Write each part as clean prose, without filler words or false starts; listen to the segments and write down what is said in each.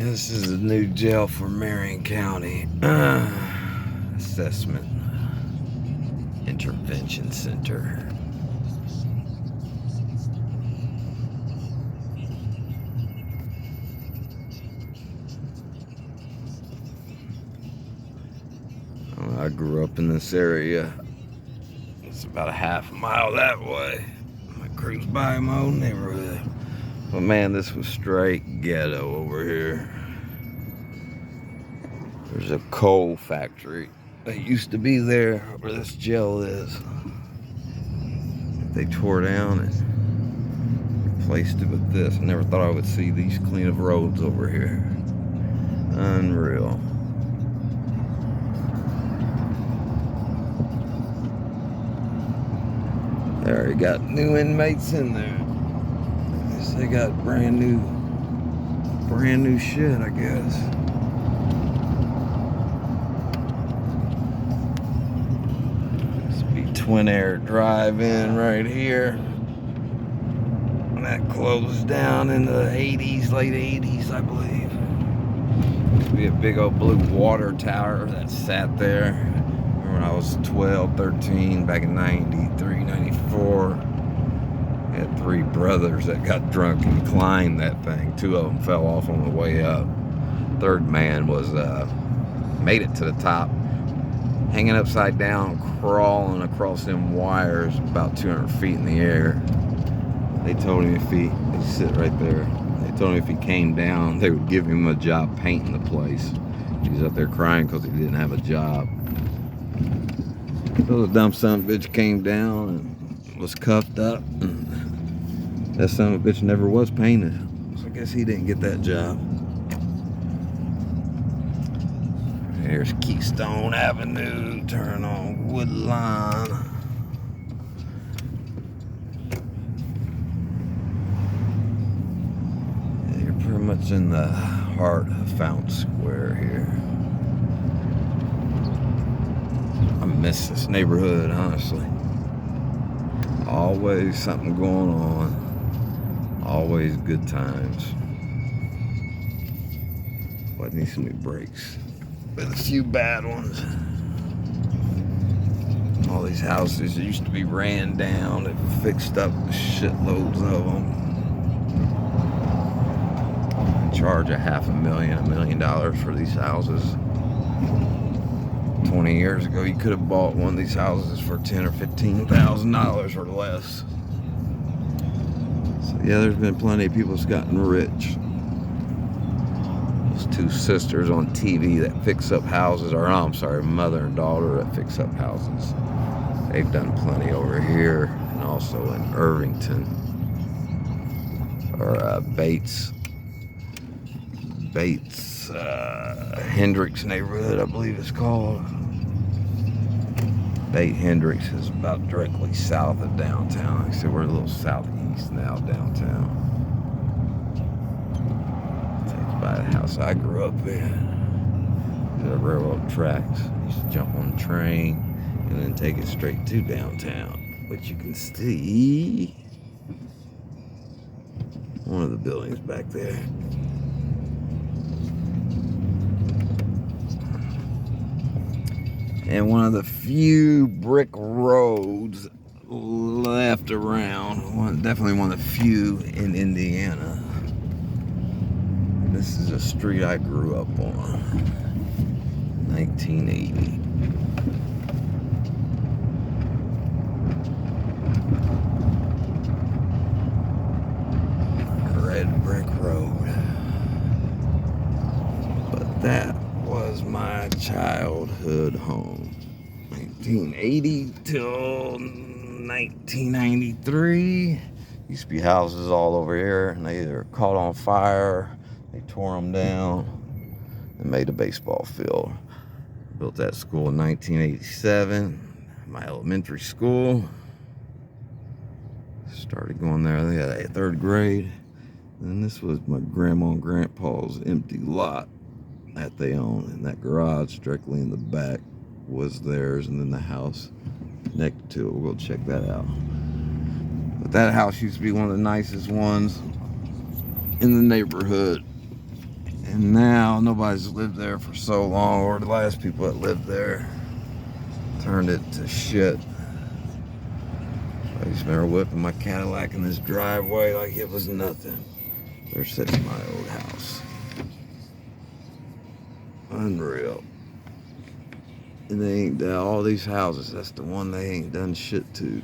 This is the new jail for Marion County. Assessment Intervention Center. I grew up in this area. It's about a half a mile that way. I cruise by my own neighborhood. But man, this was straight ghetto over here. There's a coal factory that used to be there where this jail is. They tore down and replaced it with this. I never thought I would see these clean of roads over here. Unreal. They already got new inmates in there. I guess they got brand new shit, I guess. This would be Twin Air Drive-In right here. And that closed down in the 80s, late 80s, I believe. Used to be a big old blue water tower that sat there. When I was 12, 13, back in 93, 94, I had three brothers that got drunk and climbed that thing. Two of them fell off on the way up. Third man was, made it to the top, hanging upside down, crawling across them wires about 200 feet in the air. They told him they sit right there. They told him if he came down, they would give him a job painting the place. He was up there crying because he didn't have a job. So the dumb son of a bitch came down and was cuffed up. And that son of a bitch never was painted. So I guess he didn't get that job. Here's Keystone Avenue, turn on Woodline. Yeah, you're pretty much in the heart of Fountain Square here. I miss this neighborhood, honestly. Always something going on. Always good times. Boy, I need some new brakes. But a few bad ones. All these houses used to be ran down and fixed up shitloads of them. Charge $500,000, $1 million for these houses. 20 years ago, you could have bought one of these houses for $10,000 or $15,000 or less. So yeah, there's been plenty of people that's gotten rich. Those two sisters on TV that fix up houses, or I'm sorry, mother and daughter that fix up houses. They've done plenty over here and also in Irvington, or Bates, Hendricks neighborhood, I believe it's called. Bate Hendricks is about directly south of downtown. Like I said, we're a little southeast now downtown. It's by the house I grew up in. The railroad tracks. Used to jump on the train and then take it straight to downtown, which you can see one of the buildings back there. And one of the few brick roads left around. Definitely one of the few in Indiana. This is a street I grew up on. 1980. Red brick road. But that was my childhood home. 1980 till 1993. Used to be houses all over here, and they either caught on fire, they tore them down, and made a baseball field. Built that school in 1987. My elementary school. Started going there at 3rd grade. And this was my grandma and grandpa's empty lot that they owned, and that garage directly in the back was theirs, and then the house next to it. We'll go check that out. But that house used to be one of the nicest ones in the neighborhood, And now nobody's lived there for so long, or the last people that lived there turned it to shit. I used to remember whipping my Cadillac in this driveway like it was nothing. There's such my old house. Unreal. And they ain't done all these houses. That's the one they ain't done shit to.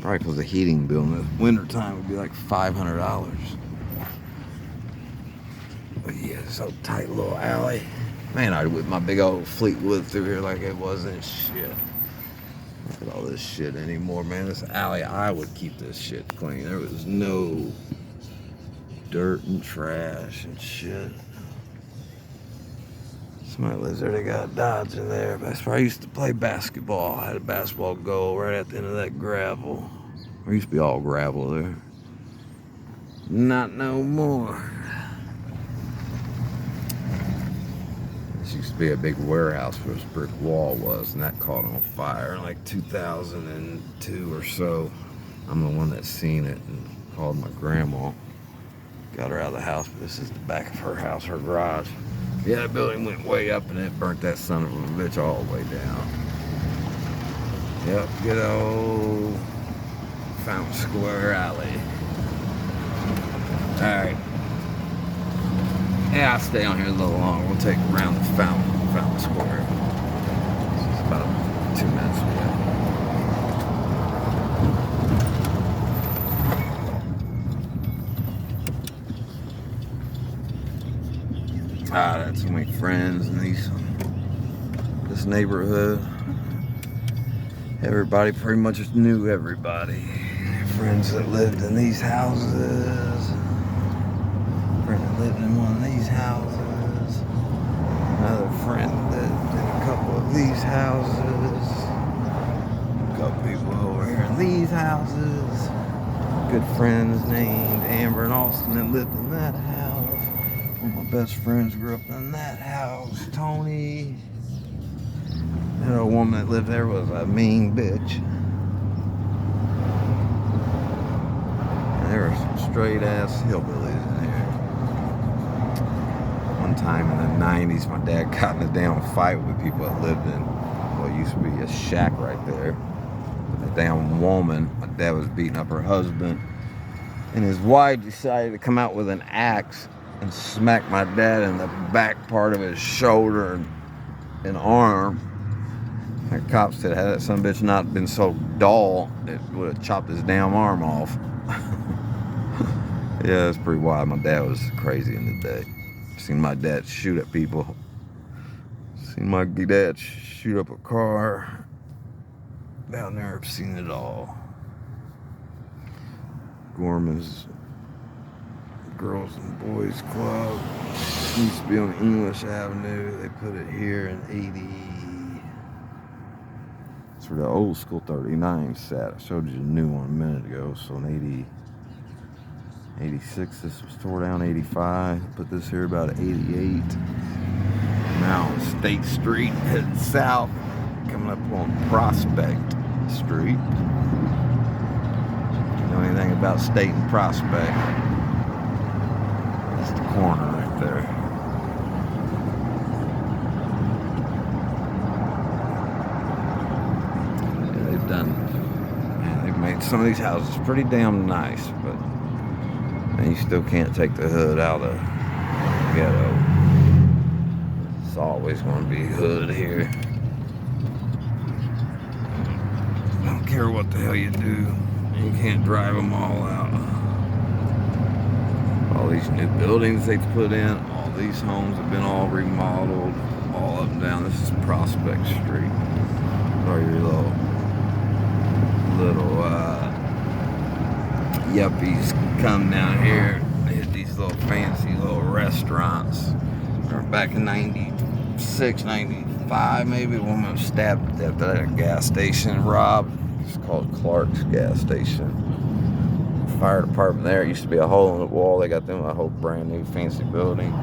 Probably because the heating bill in the wintertime would be like $500. But yeah, so tight little alley. Man, I'd whip my big old Fleetwood through here like it wasn't shit. Look at all this shit anymore, man. This alley, I would keep this shit clean. There was no dirt and trash and shit. Somebody lives there, they got a Dodge in there. That's where I used to play basketball. I had a basketball goal right at the end of that gravel. There used to be all gravel there. Not no more. This used to be a big warehouse where this brick wall was, and that caught on fire in like 2002 or so. I'm the one that seen it and called my grandma. Got her out of the house, but this is the back of her house, her garage. Yeah, that building went way up and it burnt that son of a bitch all the way down. Yep, good old Fountain Square alley. Alright. Yeah, I'll stay on here a little longer. We'll take a round the Fountain Square. It's about 2 minutes away. That's so many friends in this neighborhood. Everybody pretty much knew everybody. Friends that lived in these houses. Friend that lived in one of these houses. Another friend that lived in a couple of these houses. A couple people over here in these houses. Good friends named Amber and Austin that lived in that house. One of my best friends grew up in that house. Tony. That old woman that lived there was a mean bitch. And there were some straight ass hillbillies in here. One time in the 90s, my dad got in a damn fight with people that lived in what used to be a shack right there. A damn woman. My dad was beating up her husband. And his wife decided to come out with an axe and smack my dad in the back part of his shoulder and arm. The cops said, had that son of a bitch not been so dull, it would have chopped his damn arm off. Yeah, it's pretty wild. My dad was crazy in the day. Seen my dad shoot at people. Seen my dad shoot up a car. Down there, I've seen it all. Gorman's Girls and Boys Club. It used to be on English Avenue. They put it here in 80. That's where the old school 39 sat. I showed you the new one a minute ago. So in 86, this was tore down. 85. Put this here about 88. Now on State Street, heading south, coming up on Prospect Street. You know anything about State and Prospect? That's the corner right there. Yeah, they've made some of these houses pretty damn nice, but man, you still can't take the hood out of the ghetto. It's always going to be hood here. I don't care what the hell you do. You can't drive them all out. All these new buildings they've put in, all these homes have been all remodeled, all up and down. This is Prospect Street. Or your little yuppies come down here. They hit these little fancy little restaurants. Remember back in 96, 95 maybe, a woman was stabbed at a gas station, robbed. It's called Clark's gas station. Fire department there. It used to be a hole in the wall. They got them a whole brand new fancy building.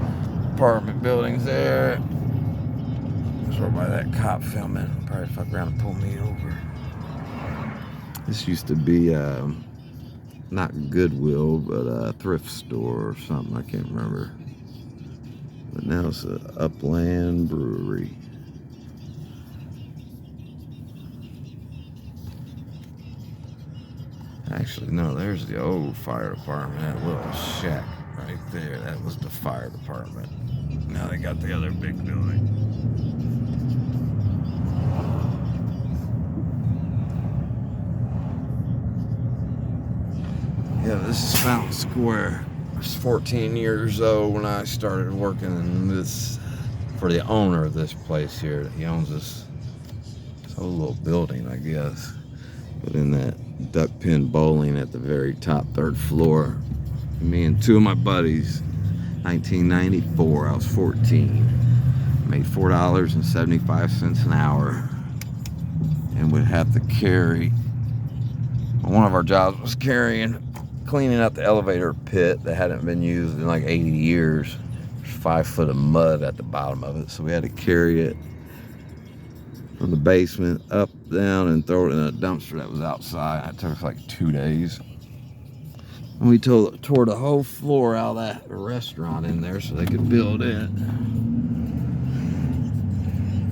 Apartment buildings there. That's where by that cop filming. Probably fuck around and pull me over. This used to be not Goodwill, but a thrift store or something. I can't remember. Now it's an Upland Brewery. Actually, no, there's the old fire department. That little shack right there. That was the fire department. Now they got the other big building. Yeah, this is Fountain Square. I was 14 years old when I started working in this, for the owner of this place here. He owns this whole little building, I guess. But in that duck pin bowling at the very top, 3rd floor, me and 2 of my buddies, 1994, I was 14, made $4.75 an hour, and would have to carry, one of our jobs was cleaning out the elevator pit that hadn't been used in like 80 years. There's 5 foot of mud at the bottom of it, so we had to carry it from the basement up, down, and throw it in a dumpster that was outside. It took us like 2 days. And we tore the whole floor out of that restaurant in there so they could build it.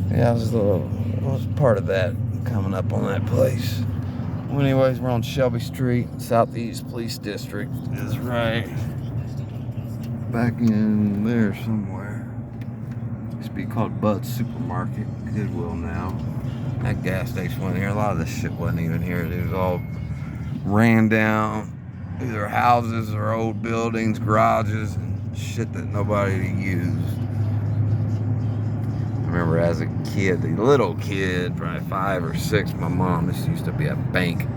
Yeah, I was part of that coming up on that place. Well, anyways, we're on Shelby Street. Southeast Police District is right back in there somewhere. Used to be called Bud's Supermarket, Goodwill now. That gas station wasn't here. A lot of this shit wasn't even here. It was all ran down, either houses or old buildings, garages, and shit that nobody used. I remember as a kid, the little kid, probably 5 or 6, my mom, this used to be a bank.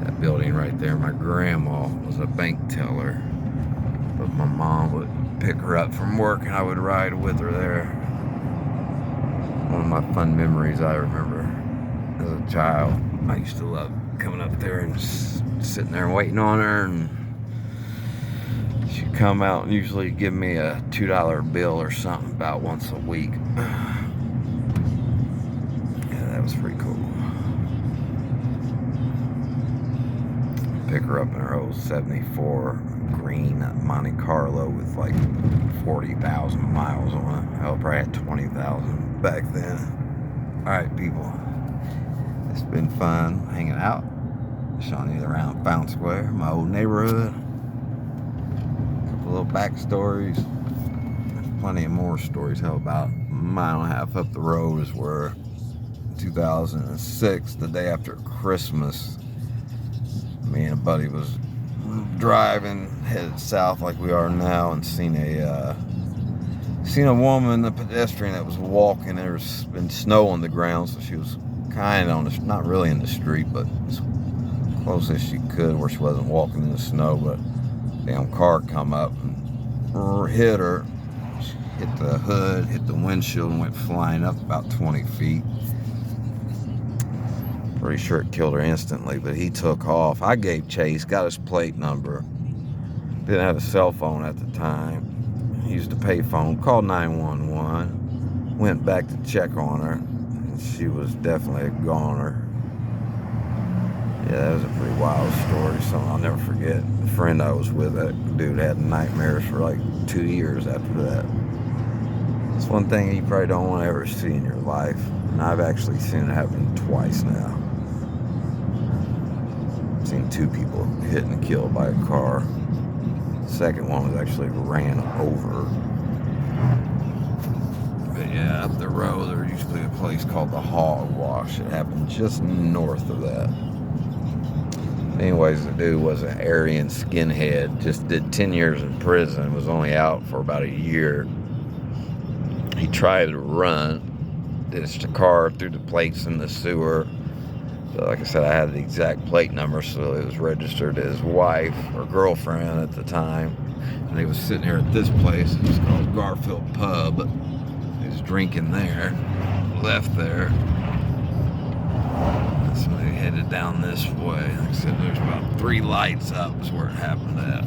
That building right there, my grandma was a bank teller. But my mom would pick her up from work and I would ride with her there. One of my fun memories I remember as a child. I used to love coming up there and just sitting there and waiting on her, and she'd come out and usually give me a $2 bill or something about once a week. Yeah, that was pretty cool. Pick her up in her old 74 green Monte Carlo with like 40,000 miles on it. Hell, probably had 20,000 back then. Alright, people. It's been fun hanging out. Showing you around Fountain Square, my old neighborhood. A couple little backstories. There's plenty of more stories. How about a mile and a half up the road is where 2006, the day after Christmas, me and a buddy was driving, headed south like we are now, and seen a woman, a pedestrian that was walking. There was been snow on the ground, so she was kind of on the, not really in the street, but as close as she could where she wasn't walking in the snow. But damn car come up and hit her. She hit the hood, hit the windshield, and went flying up about 20 feet. Pretty sure it killed her instantly, but he took off. I gave chase, got his plate number. Didn't have a cell phone at the time. He used a payphone, called 911. Went back to check on her. She was definitely a goner. Yeah, that was a pretty wild story, so I'll never forget. The friend I was with, that dude had nightmares for like 2 years after that. It's one thing you probably don't want to ever see in your life, and I've actually seen it happen twice now. I've seen 2 people hit and killed by a car. The second one was actually ran over. But yeah, up the road there used to be a place called the Hog Wash. It happened just north of that. Anyways, the dude was an Aryan skinhead, just did 10 years in prison, was only out for about a year. He tried to run, ditched a car, threw the plates in the sewer. So like I said, I had the exact plate number, so it was registered to his wife or girlfriend at the time. And they was sitting here at this place. It was called Garfield Pub. He was drinking there, left there. So they headed down this way. Like I said, there's about 3 lights up is where it happened at.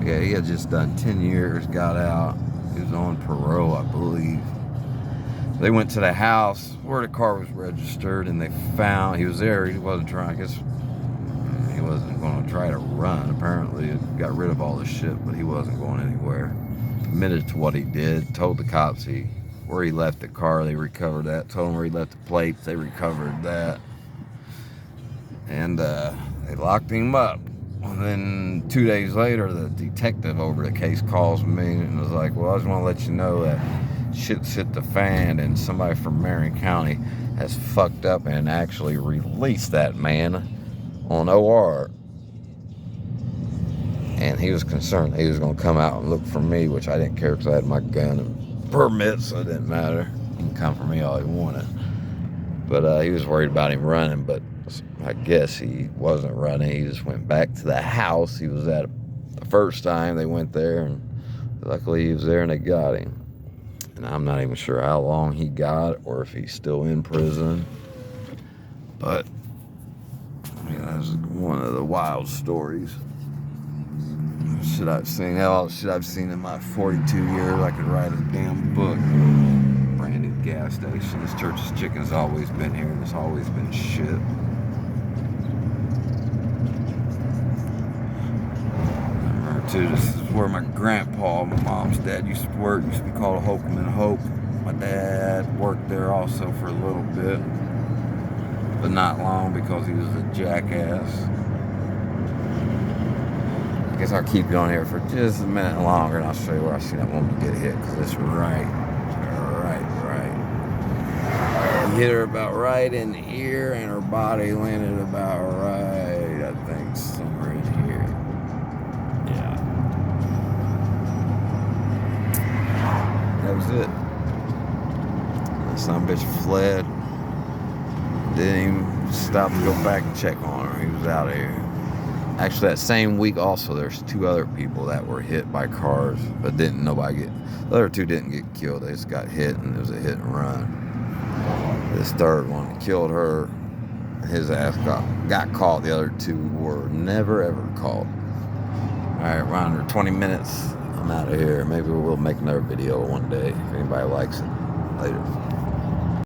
Yeah, he had just done 10 years, got out. He was on parole, I believe. They went to the house where the car was registered, and they found, he was there, he wasn't trying, I guess he wasn't going going to try to run. Apparently, it got rid of all the shit, but he wasn't going anywhere. Admitted to what he did. Told the cops where he left the car. They recovered that. Told him where he left the plates. They recovered that. And they locked him up. And then 2 days later, the detective over the case calls me and was like, well, I just want to let you know that shit's hit the fan and somebody from Marion County has fucked up and actually released that man on OR. And he was concerned that he was going to come out and look for me, which I didn't care because I had my gun and permits, so it didn't matter. He can come for me all he wanted. But he was worried about him running, but I guess he wasn't running. He just went back to the house he was at the first time they went there, and luckily he was there and they got him. And I'm not even sure how long he got or if he's still in prison. But I mean, that's one of the wild stories. Shit I've seen. Hell, shit I've seen in my 42 years. I could write a damn book. Brand new gas station. This Church's Chicken's always been here, and it's always been shit. Too, this is where my grandpa, my mom's dad, used to work. Used to be called Holcomb and Hope. My dad worked there also for a little bit, but not long because he was a jackass. I guess I'll keep you on here for just a minute longer, and I'll show you where I seen that woman get hit. Cause it's right. He hit her about right in the ear, and her body landed about right, I think, somewhere in here. Yeah. That was it. That son of a bitch fled. Didn't even stop to go back and check on her. He was out of here. Actually, that same week also, there's 2 other people that were hit by cars, but the other 2 didn't get killed. They just got hit, and it was a hit and run. This third one killed her. His ass got caught. The other 2 were never ever caught. Alright, we're under 20 minutes. I'm out of here. Maybe we'll make another video one day if anybody likes it. Later.